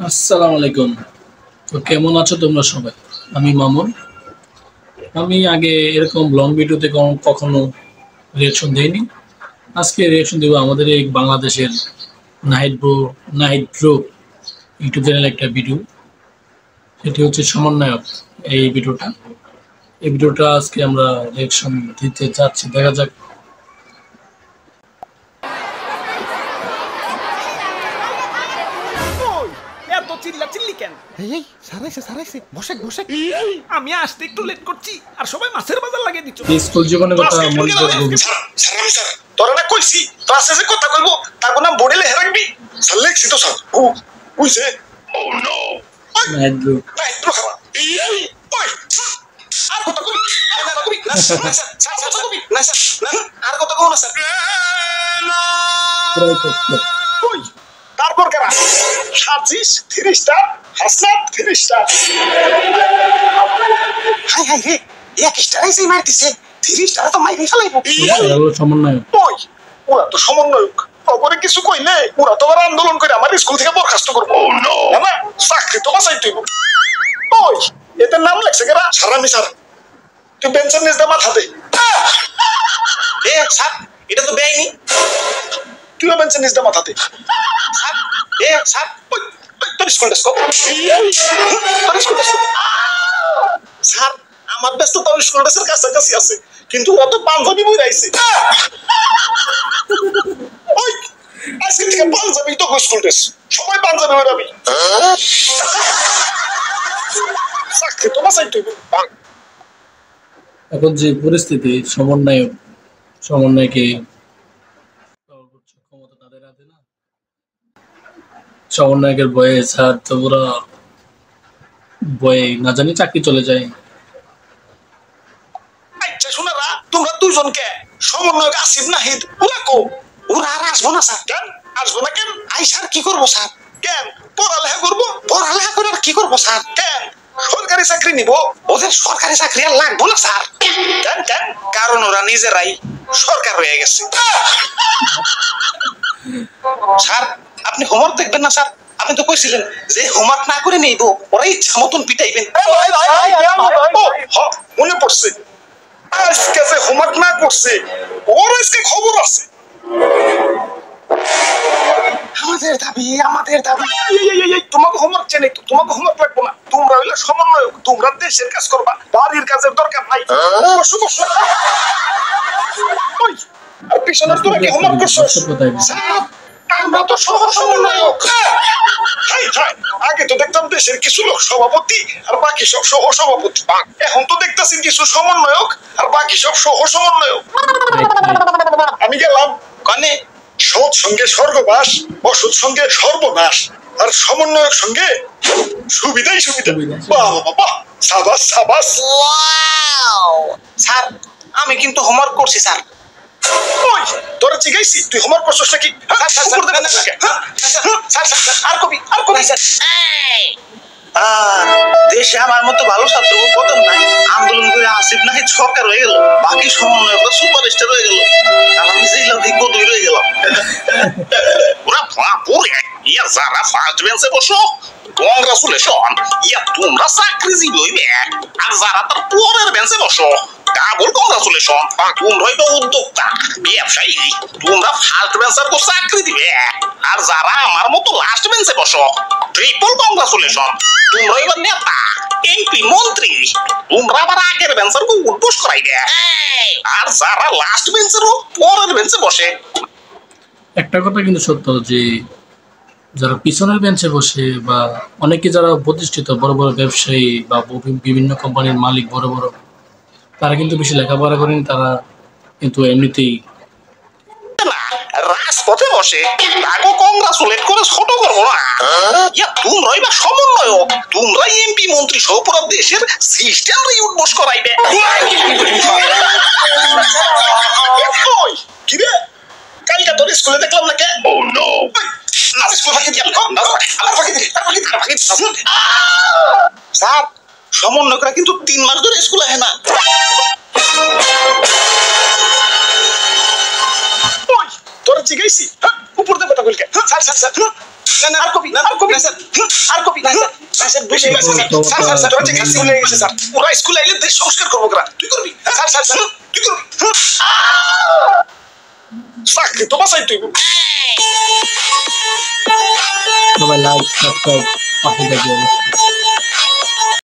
আসসালামু আলাইকুম। তো কেমন আছো তোমরা সবাই? আমি মামুন। আমি আগে এরকম লং ভিডিওতে কখনো রিয়াকশন দেইনি। আজকে রিয়াকশন দেবো আমাদের এই বাংলাদেশের নাহিদ ব্রো ইউটিউব চ্যানেলে একটা ভিডিও। সেটি হচ্ছে সমন্বয়ক। এই ভিডিওটা আজকে আমরা রিয়াকশন দিতে যাচ্ছি, দেখা যাক। এত চিল্লাচিল্লি কেন? এই সারাইছে বসেক আমি আসতে একটু লেট করছি আর সবাই মাছের বাজার লাগিয়ে দিচ্ছ। স্কুল জীবনের কথা মনে করে বলবো। তোরা না কইছি ক্লাসে যে কথা কইবো তার নাম বোর্ডে লেখা রাখবি। স্যার লেখছি তো স্যার। ও কইছে oh no Nahid bro night bro খাওয়া ওই আর কথা কই আর কবি না স্যার কবি না স্যার আর কথা কও না স্যার ওই তারপর কারা সাজিস 3 স্টার হাসনাত 3 স্টার হাই রে এক স্টার এসে মারতিছে 3 স্টার তো মাইরে ফেলাইবো সমন্বয়ক। ওই ওরা তো সমন্বয়ক ওপরে কিছু কইলে ওরা তো আর আন্দোলন করে আমার স্কুল থেকে বরখাস্ত করবো না চাকরি তো বাঁচাই তুই ওই এদের নাম লেখছে কেরা সারামি স্যার তুই পেনশন নিস দে মাথা দে এ স্যার এটা তো বেআইনি তুইও পেনশন নিস দে মাথা দে স্যার এ স্যার তোর স্কুল ডেস্ক স্যার আমার ব্যস্ত তোর স্কুল ড্রেসের কাছাকাছি আছে কিন্তু ও তো পাঞ্জাবি বই রাইছে ওই আজকে থেকে পাঞ্জাবি তো স্কুল ড্রেস সবাই পাঞ্জাবি বেরাবি চাকরি তো বাঁচাই তুই এখন যে পরিস্থিতি, সমন্বয়কে ক্ষমতা তাদের হাতে না। সমন্বয়কের ভয়ে স্যার তো পুরো ভয়ে না জানি চাকরি চলে যায়। আচ্ছা শোনারা তোমরা দুজনকে সমন্বয়ক আসিফ নাহিদ ওরা কো ওরা আর আসবো না স্যার কেন আসবো না কেন আই স্যার কি করবো স্যার কেন পড়ালেখা করবো পড়ালেখা করে আর কি করবো স্যার কেন সরকারি চাকরি নিব ওদের সরকারি চাকরি আর লাগবো না স্যার কেন কেন কারণ ওরা নিজেরাই সরকার হয়ে গেছে স্যার আপনি হোমওয়ার্ক দেখবেন না স্যার আপনি তো কইছিলেন যে হোমওয়ার্ক না করে নেইব ওরা ইচ্ছা মতন পিটাইবেন মনে পড়ছে আজকে যে হোমওয়ার্ক না করছে ওর আজকে খবর আছে আমাদের দাবি তোমাকে হোমওয়ার্ক চেনে তোমাকে হোমওয়ার্ক লাগবো না তোমরা হইলে সমন্বয়ক তোমরা দেশের কাজ করবা বাড়ির কাজের দরকার নাই বসো ওই আর পিছনের তোরা কি হোমওয়ার্ক করছো আমরা তো সহ সমন্বয়ক আগে তো দেখতাম দেশের কিছু লোক সভাপতি আর বাকি সব সহ সভাপতি এখন তো দেখতেছি কিছু সমন্বয়ক আর বাকি সব সহ সমন্বয়ক আমি গেলাম কানে সৎ সঙ্গে স্বর্গবাস অসৎ সঙ্গে সর্বনাশ আর সমন্বয়ক সঙ্গে সুবিধাই সুবিধা বাবা সাবাস সাবাস স্যার আমি কিন্তু হোমওয়ার্ক করছি স্যার ওই তোরা জিগাইছি তুই হোমওয়ার্ক করছিস নাকি আর কবি স্যার দেশে আমার মতো ভালো ছাত্র পদম নাই আন্দোলন করে আসিফ নাহিদ সরকার হয়ে গেল বাকি সমন্বয়করা সুপারস্টার হয়ে গেল আর আমি যেই লোক গদই রয়ে গেলাম ওরা বাপুরে ইয়া যারা ফার্স্ট বেঞ্চে বসো কংগ্রাচুলেশন ইয়া তোমরা চাকরিজীবী হইবে আর যারা তার পরের বেঞ্চে বসো ডাবল কংগ্রাচুলেশন তোমরা হইবে উদ্যোক্তা ব্যবসায়ী তোমরা ফার্স্ট বেঞ্চার তো চাকরি দিবে আর যারা আমার মতো লাস্ট বেঞ্চে বসো ট্রিপল কংগ্রাচুলেশন তোমরা এবার নেতা এমপি মন্ত্রী তোমরা আবার আগের বেঞ্চার কো উদ্বোস করাইবে আর যারা লাস্ট বেঞ্চের পরের বেঞ্চে বসে একটা কথা কিন্তু সত্য যে যারা পিছনের বেঞ্চে বসে বা অনেকে যারা প্রতিষ্ঠিত বড় বড় ব্যবসায়ী বা বিভিন্ন কোম্পানির মালিক বড় তারা কিন্তু বেশি লেখাপড়া করেন, তারা কিন্তু এমনিতেই রাজপথে বসে তাকে কংগ্রাচুলেট করে ছোট করবো না ইয়া তোমরাই বা সমন্বয়ক তোমরাই এমপি মন্ত্রী সহ পুরো দেশের সিস্টেমই উদ্বোস করাইবে কি রে কালকে তোর স্কুলে দেখলাম না কে ও নো স্যার সমন্বয়করা কিন্তু 3 মাস ধরে স্কুলে আসে না তোরা জিগাইছি উপর দিয়ে কথা বলকে স্যার না না আর কপি না স্যার আর কপি না স্যার বেশি গেছে স্যার স্যার ওরা ঠিক স্কুলে গেছে স্যার ওরা স্কুলে আইলে দেশ সংস্কার করবো করা তুই করবি স্যার তুই করবি চাকরি তো বাঁচাই তুই সবাই লাইক সাবস্ক্রাইব পাশে থাকবে।